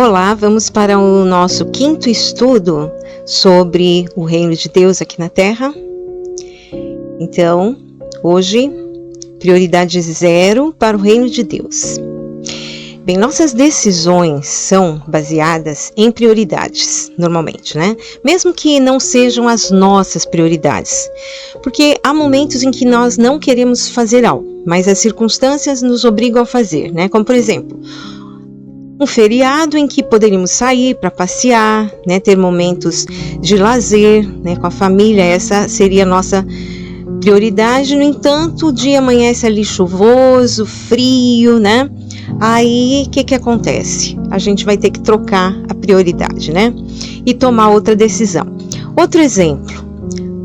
Olá, vamos para o nosso quinto estudo sobre o reino de Deus aqui na Terra. Então, hoje, prioridade 0 para o reino de Deus. Bem, nossas decisões são baseadas em prioridades, normalmente, né? Mesmo que não sejam as nossas prioridades. Porque há momentos em que nós não queremos fazer algo, mas as circunstâncias nos obrigam a fazer, né? Como, por exemplo, um feriado em que poderíamos sair para passear, né? Ter momentos de lazer, né? Com a família, essa seria a nossa prioridade. No entanto, o dia amanhece ali chuvoso, frio, né? Aí, o que acontece? A gente vai ter que trocar a prioridade, né? E tomar outra decisão. Outro exemplo,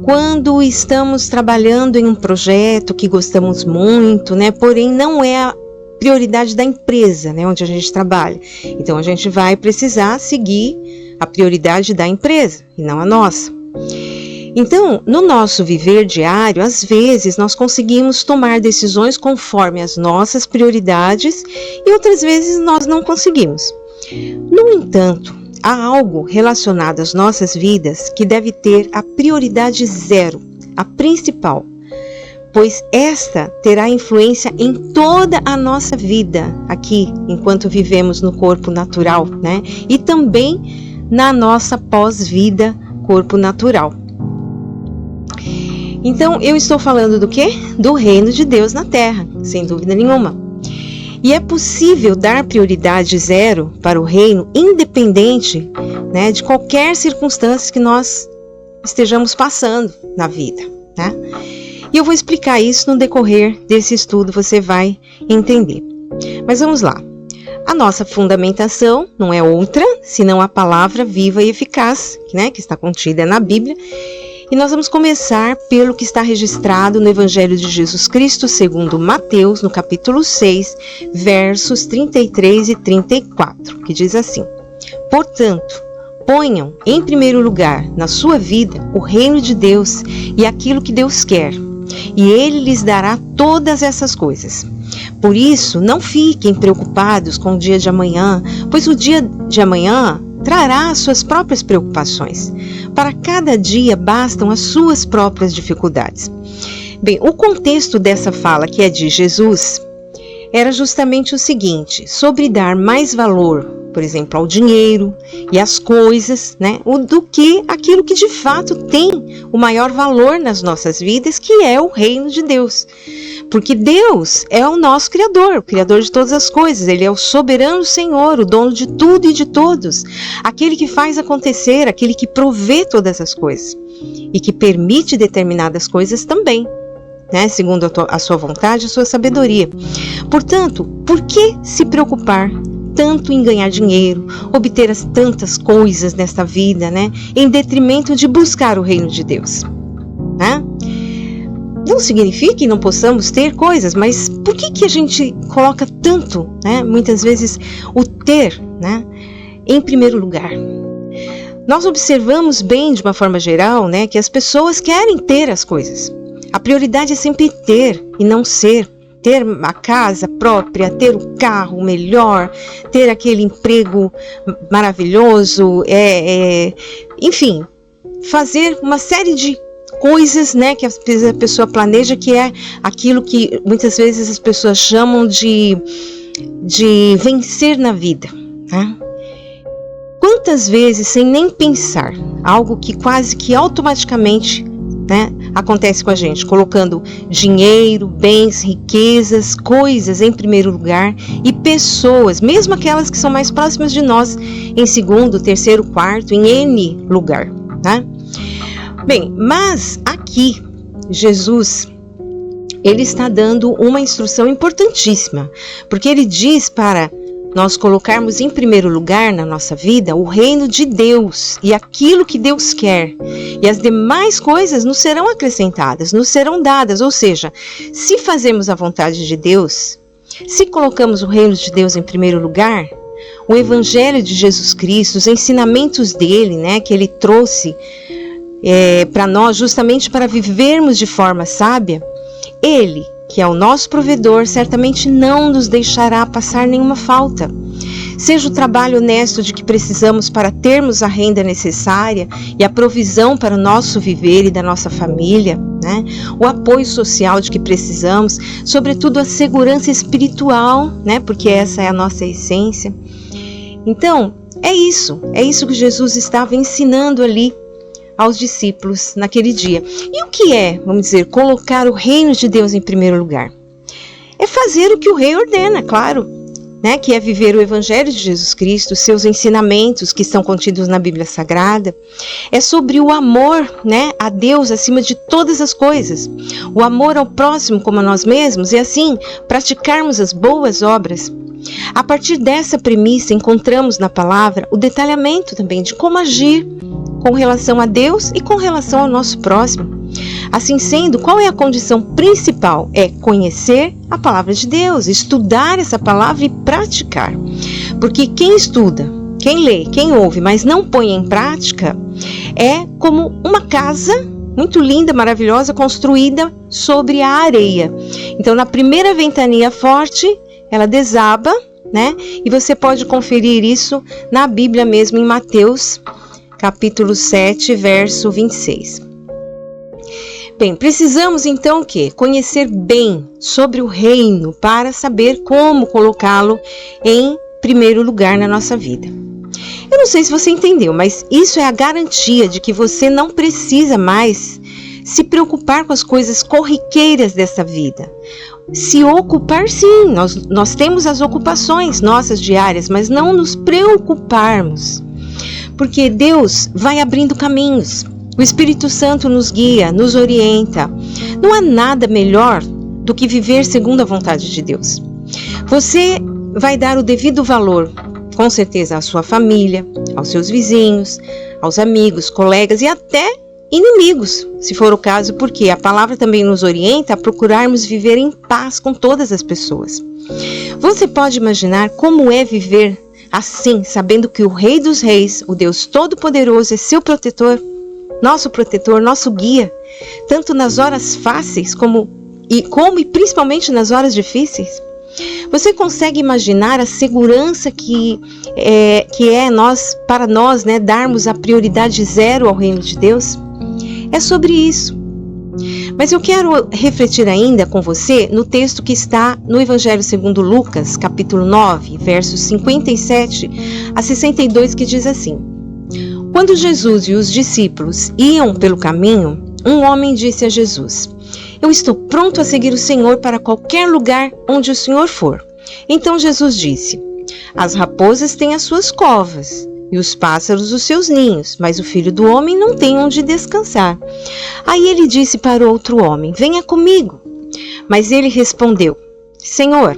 quando estamos trabalhando em um projeto que gostamos muito, né? Porém, não é a prioridade da empresa, né? Onde a gente trabalha. Então, a gente vai precisar seguir a prioridade da empresa e não a nossa. Então, no nosso viver diário, às vezes nós conseguimos tomar decisões conforme as nossas prioridades e outras vezes nós não conseguimos. No entanto, há algo relacionado às nossas vidas que deve ter a prioridade 0, a principal, pois esta terá influência em toda a nossa vida aqui, enquanto vivemos no corpo natural, né? E também na nossa pós-vida corpo natural. Então, eu estou falando do quê? Do reino de Deus na Terra, sem dúvida nenhuma. E é possível dar prioridade 0 para o reino, independente, né, de qualquer circunstância que nós estejamos passando na vida, né? E eu vou explicar isso no decorrer desse estudo, você vai entender. Mas vamos lá. A nossa fundamentação não é outra, senão a palavra viva e eficaz, né, que está contida na Bíblia. E nós vamos começar pelo que está registrado no Evangelho de Jesus Cristo, segundo Mateus, no capítulo 6, versos 33 e 34, que diz assim: Portanto, ponham em primeiro lugar na sua vida o reino de Deus e aquilo que Deus quer, e Ele lhes dará todas essas coisas. Por isso, não fiquem preocupados com o dia de amanhã, pois o dia de amanhã trará suas próprias preocupações. Para cada dia bastam as suas próprias dificuldades. Bem, o contexto dessa fala, que é de Jesus, era justamente o seguinte: sobre dar mais valor, por exemplo, ao dinheiro e às coisas, né, do que aquilo que de fato tem o maior valor nas nossas vidas, que é o reino de Deus. Porque Deus é o nosso Criador, o Criador de todas as coisas. Ele é o soberano Senhor, o dono de tudo e de todos. Aquele que faz acontecer, aquele que provê todas as coisas. E que permite determinadas coisas também, né, segundo a sua vontade e a sua sabedoria. Portanto, por que se preocupar tanto em ganhar dinheiro, obter as tantas coisas nesta vida, né, em detrimento de buscar o reino de Deus? Né? Não significa que não possamos ter coisas, mas por que a gente coloca tanto, né, muitas vezes, o ter, né, em primeiro lugar? Nós observamos bem, de uma forma geral, né, que as pessoas querem ter as coisas. A prioridade é sempre ter e não ser. Ter a casa própria, ter o carro melhor, ter aquele emprego maravilhoso, enfim, fazer uma série de coisas, né, que a pessoa planeja, que é aquilo que muitas vezes as pessoas chamam de vencer na vida, né? Quantas vezes, sem nem pensar, algo que quase que automaticamente, né, acontece com a gente, colocando dinheiro, bens, riquezas, coisas em primeiro lugar e pessoas, mesmo aquelas que são mais próximas de nós, em segundo, terceiro, quarto, em N lugar, né? Bem, mas aqui Jesus, ele está dando uma instrução importantíssima, porque ele diz para nós colocarmos em primeiro lugar na nossa vida o reino de Deus e aquilo que Deus quer, e as demais coisas nos serão acrescentadas, nos serão dadas. Ou seja, se fazemos a vontade de Deus, se colocamos o reino de Deus em primeiro lugar, o Evangelho de Jesus Cristo, os ensinamentos dele, né, que ele trouxe para nós, justamente para vivermos de forma sábia, ele, que é o nosso provedor, certamente não nos deixará passar nenhuma falta. seja o trabalho honesto de que precisamos para termos a renda necessária e a provisão para o nosso viver e da nossa família, né? O apoio social de que precisamos, sobretudo a segurança espiritual, né? Porque essa é a nossa essência. Então, é isso que Jesus estava ensinando ali aos discípulos naquele dia. E o que é, vamos dizer, colocar o reino de Deus em primeiro lugar? É fazer o que o rei ordena, claro, né? Que é viver o Evangelho de Jesus Cristo, seus ensinamentos que estão contidos na Bíblia Sagrada. É sobre o amor, né, a Deus acima de todas as coisas, o amor ao próximo como a nós mesmos, e assim praticarmos as boas obras. A partir dessa premissa, encontramos na palavra o detalhamento também de como agir com relação a Deus e com relação ao nosso próximo. Assim sendo, qual é a condição principal? É conhecer a palavra de Deus, estudar essa palavra e praticar. Porque quem estuda, quem lê, quem ouve, mas não põe em prática, é como uma casa muito linda, maravilhosa, construída sobre a areia. Então, na primeira ventania forte, ela desaba, né? E você pode conferir isso na Bíblia mesmo, em Mateus, capítulo 7, verso 26. Bem, precisamos então o quê? Conhecer bem sobre o reino para saber como colocá-lo em primeiro lugar na nossa vida. Eu não sei se você entendeu, mas isso é a garantia de que você não precisa mais se preocupar com as coisas corriqueiras dessa vida. Se ocupar, sim, nós temos as ocupações nossas diárias, mas não nos preocuparmos. Porque Deus vai abrindo caminhos, o Espírito Santo nos guia, nos orienta. Não há nada melhor do que viver segundo a vontade de Deus. Você vai dar o devido valor, com certeza, à sua família, aos seus vizinhos, aos amigos, colegas e até inimigos, se for o caso, porque a palavra também nos orienta a procurarmos viver em paz com todas as pessoas. Você pode imaginar como é viver assim, sabendo que o Rei dos Reis, o Deus Todo-Poderoso, é seu protetor, nosso guia, tanto nas horas fáceis como e principalmente nas horas difíceis? Você consegue imaginar a segurança que é para nós, né, darmos a prioridade zero ao reino de Deus? É sobre isso. Mas eu quero refletir ainda com você no texto que está no Evangelho segundo Lucas, capítulo 9, versos 57 a 62, que diz assim: Quando Jesus e os discípulos iam pelo caminho, um homem disse a Jesus: Eu estou pronto a seguir o Senhor para qualquer lugar onde o Senhor for. Então Jesus disse: As raposas têm as suas covas e os pássaros os seus ninhos, mas o Filho do Homem não tem onde descansar. Aí ele disse para o outro homem: Venha comigo. Mas ele respondeu: Senhor,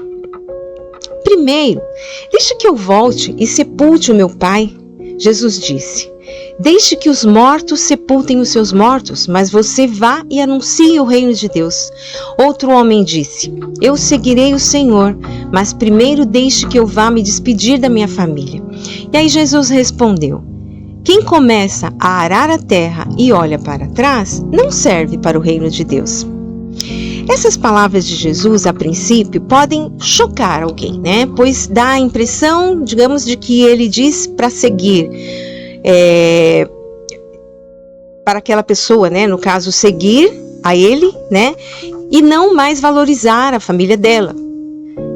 primeiro, deixe que eu volte e sepulte o meu pai. Jesus disse: Deixe que os mortos sepultem os seus mortos, mas você vá e anuncie o reino de Deus. Outro homem disse: Eu seguirei o Senhor, mas primeiro deixe que eu vá me despedir da minha família. E aí Jesus respondeu: Quem começa a arar a terra e olha para trás, não serve para o reino de Deus. Essas palavras de Jesus, a princípio, podem chocar alguém, né? Pois dá a impressão, digamos, de que ele diz para seguir, para aquela pessoa, né? No caso, seguir a ele, né? E não mais valorizar a família dela.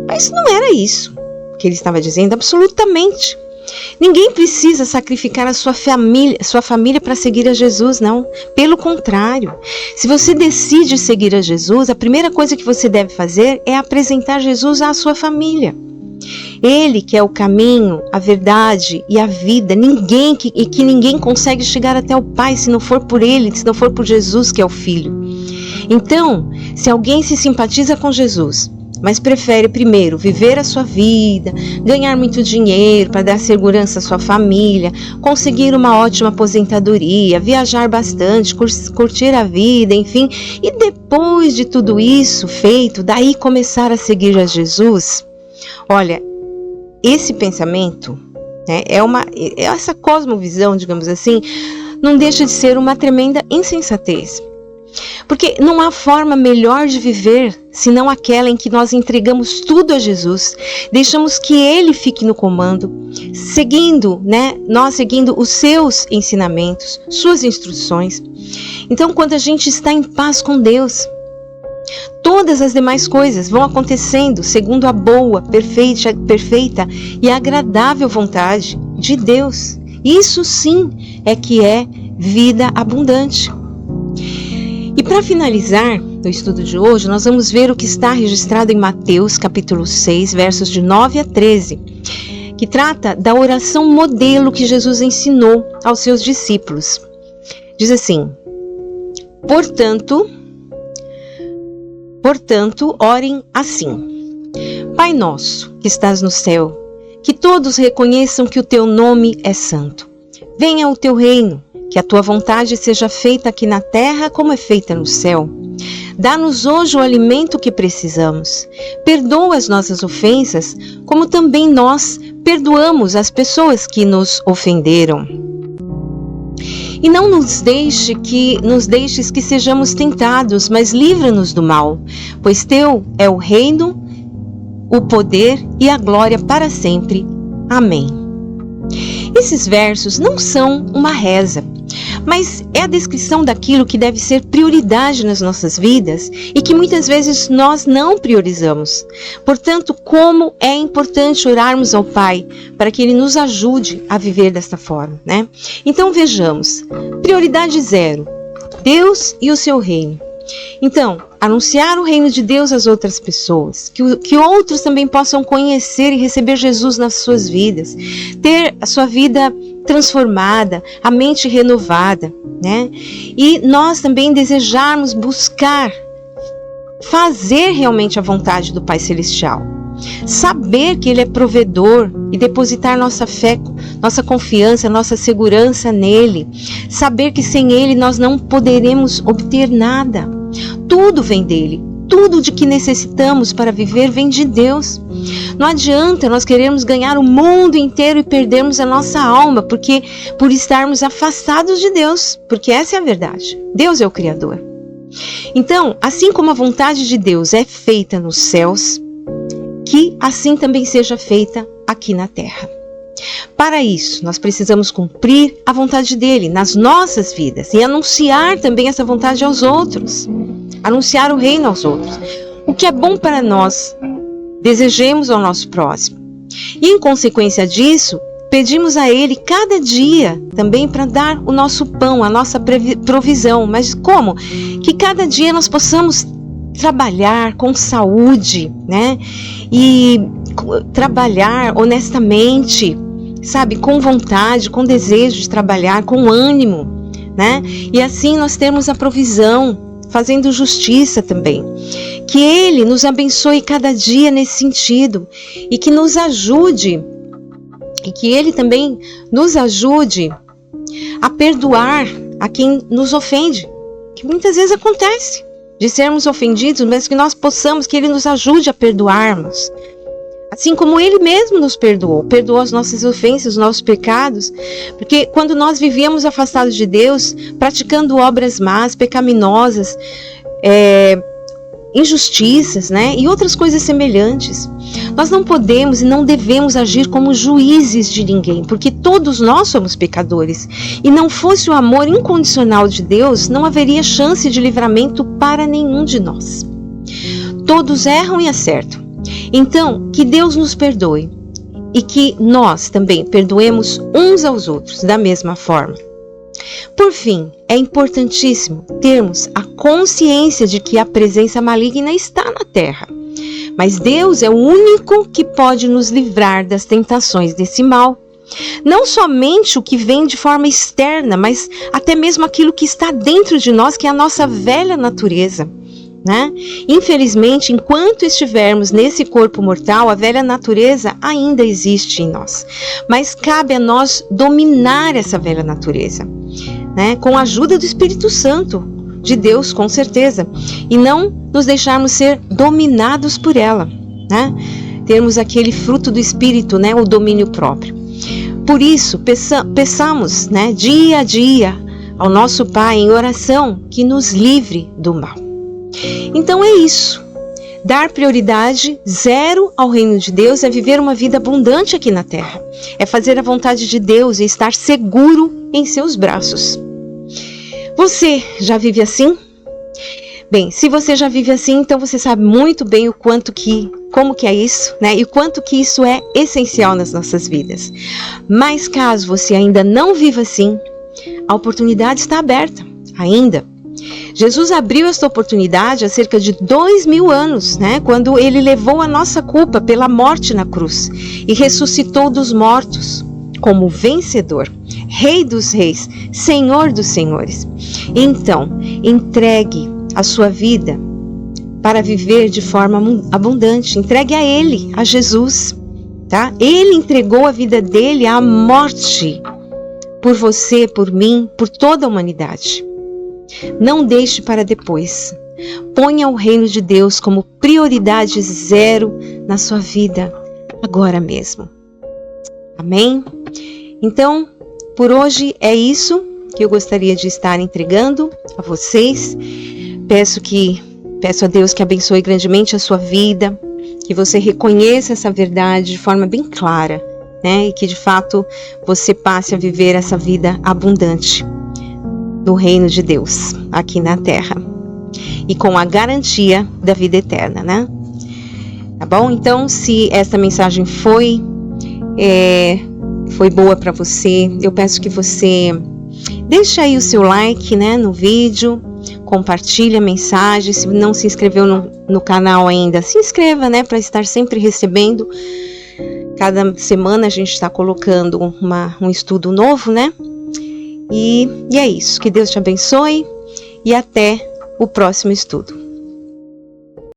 Mas não era isso que ele estava dizendo, absolutamente. Ninguém precisa sacrificar a sua família para seguir a Jesus, não. Pelo contrário, se você decide seguir a Jesus, a primeira coisa que você deve fazer é apresentar Jesus à sua família. Ele que é o caminho, a verdade e a vida. Ninguém consegue chegar até o Pai se não for por Ele, se não for por Jesus que é o Filho. Então, se alguém se simpatiza com Jesus, mas prefere primeiro viver a sua vida, ganhar muito dinheiro para dar segurança à sua família, conseguir uma ótima aposentadoria, viajar bastante, curtir a vida, enfim, e depois de tudo isso feito, daí começar a seguir a Jesus, olha, esse pensamento, né, essa cosmovisão, digamos assim, não deixa de ser uma tremenda insensatez. Porque não há forma melhor de viver senão aquela em que nós entregamos tudo a Jesus, deixamos que Ele fique no comando, seguindo, nós seguindo os seus ensinamentos, suas instruções. Então, quando a gente está em paz com Deus, todas as demais coisas vão acontecendo segundo a boa, perfeita e agradável vontade de Deus. Isso sim é que é vida abundante. E para finalizar o estudo de hoje, nós vamos ver o que está registrado em Mateus capítulo 6, versos de 9 a 13, que trata da oração modelo que Jesus ensinou aos seus discípulos. Diz assim: Portanto, orem assim: Pai nosso, que estás no céu, que todos reconheçam que o teu nome é santo. Venha o teu reino, que a tua vontade seja feita aqui na terra como é feita no céu. Dá-nos hoje o alimento que precisamos. Perdoa as nossas ofensas, como também nós perdoamos as pessoas que nos ofenderam. E não nos deixes que sejamos tentados, mas livra-nos do mal, pois teu é o reino, o poder e a glória para sempre. Amém. Esses versos não são uma reza, mas é a descrição daquilo que deve ser prioridade nas nossas vidas e que muitas vezes nós não priorizamos. Portanto, como é importante orarmos ao Pai para que Ele nos ajude a viver desta forma, Então vejamos, prioridade 0, Deus e o seu reino. Então, anunciar o reino de Deus às outras pessoas, que outros também possam conhecer e receber Jesus nas suas vidas, ter a sua vida transformada, a mente renovada, E nós também desejarmos buscar fazer realmente a vontade do Pai Celestial, saber que Ele é provedor e depositar nossa fé, nossa confiança, nossa segurança nele, saber que sem Ele nós não poderemos obter nada. Tudo vem dele, tudo de que necessitamos para viver vem de Deus. Não adianta nós querermos ganhar o mundo inteiro e perdermos a nossa alma, porque por estarmos afastados de Deus, porque essa é a verdade. Deus é o Criador. Então, assim como a vontade de Deus é feita nos céus, que assim também seja feita aqui na terra. Para isso, nós precisamos cumprir a vontade dele nas nossas vidas e anunciar também essa vontade aos outros. Anunciar o reino aos outros. O que é bom para nós, desejemos ao nosso próximo. E em consequência disso, pedimos a Ele cada dia também para dar o nosso pão, a nossa provisão. Mas como? Que cada dia nós possamos trabalhar com saúde, E trabalhar honestamente, com vontade, com desejo de trabalhar, com ânimo, E assim nós temos a provisão, fazendo justiça também. Que Ele nos abençoe cada dia nesse sentido e que nos ajude, e que Ele também nos ajude a perdoar a quem nos ofende, que muitas vezes acontece, de sermos ofendidos, mas que nós possamos, que Ele nos ajude a perdoarmos. Assim como Ele mesmo nos perdoou as nossas ofensas, os nossos pecados, porque quando nós vivíamos afastados de Deus, praticando obras más, pecaminosas, injustiças, e outras coisas semelhantes, nós não podemos e não devemos agir como juízes de ninguém, porque todos nós somos pecadores, e não fosse o amor incondicional de Deus, não haveria chance de livramento para nenhum de nós. Todos erram e acertam. Então, que Deus nos perdoe e que nós também perdoemos uns aos outros da mesma forma. Por fim, é importantíssimo termos a consciência de que a presença maligna está na terra, mas Deus é o único que pode nos livrar das tentações desse mal. Não somente o que vem de forma externa, mas até mesmo aquilo que está dentro de nós, que é a nossa velha natureza. Infelizmente, enquanto estivermos nesse corpo mortal, a velha natureza ainda existe em nós, mas cabe a nós dominar essa velha natureza, com a ajuda do Espírito Santo de Deus, com certeza, e não nos deixarmos ser dominados por ela, termos aquele fruto do Espírito, o domínio próprio. Por isso, peçamos, dia a dia ao nosso Pai em oração que nos livre do mal. Então é isso. Dar prioridade zero ao reino de Deus é viver uma vida abundante aqui na terra. É fazer a vontade de Deus e estar seguro em seus braços. Você já vive assim? Bem, se você já vive assim, então você sabe muito bem como que é isso, né? E o quanto que isso é essencial nas nossas vidas. Mas caso você ainda não viva assim, a oportunidade está aberta ainda. Jesus abriu esta oportunidade há cerca de 2000 anos, né? Quando ele levou a nossa culpa pela morte na cruz e ressuscitou dos mortos como vencedor, Rei dos reis, Senhor dos senhores. Então, entregue a sua vida para viver de forma abundante. Entregue a Ele, a Jesus, tá? Ele entregou a vida dele à morte por você, por mim, por toda a humanidade. Não deixe para depois. Ponha o reino de Deus como prioridade zero na sua vida, agora mesmo. Amém? Então, por hoje é isso que eu gostaria de estar entregando a vocês. Peço a Deus que abençoe grandemente a sua vida, que você reconheça essa verdade de forma bem clara, né? E que de fato você passe a viver essa vida abundante no reino de Deus, aqui na terra. E com a garantia da vida eterna, né? Tá bom? Então, se essa mensagem foi boa para você, eu peço que você deixe aí o seu like, né, no vídeo, compartilhe a mensagem. Se não se inscreveu no canal ainda, se inscreva, né, para estar sempre recebendo. Cada semana a gente está colocando um estudo novo, né? E é isso. Que Deus te abençoe e até o próximo estudo.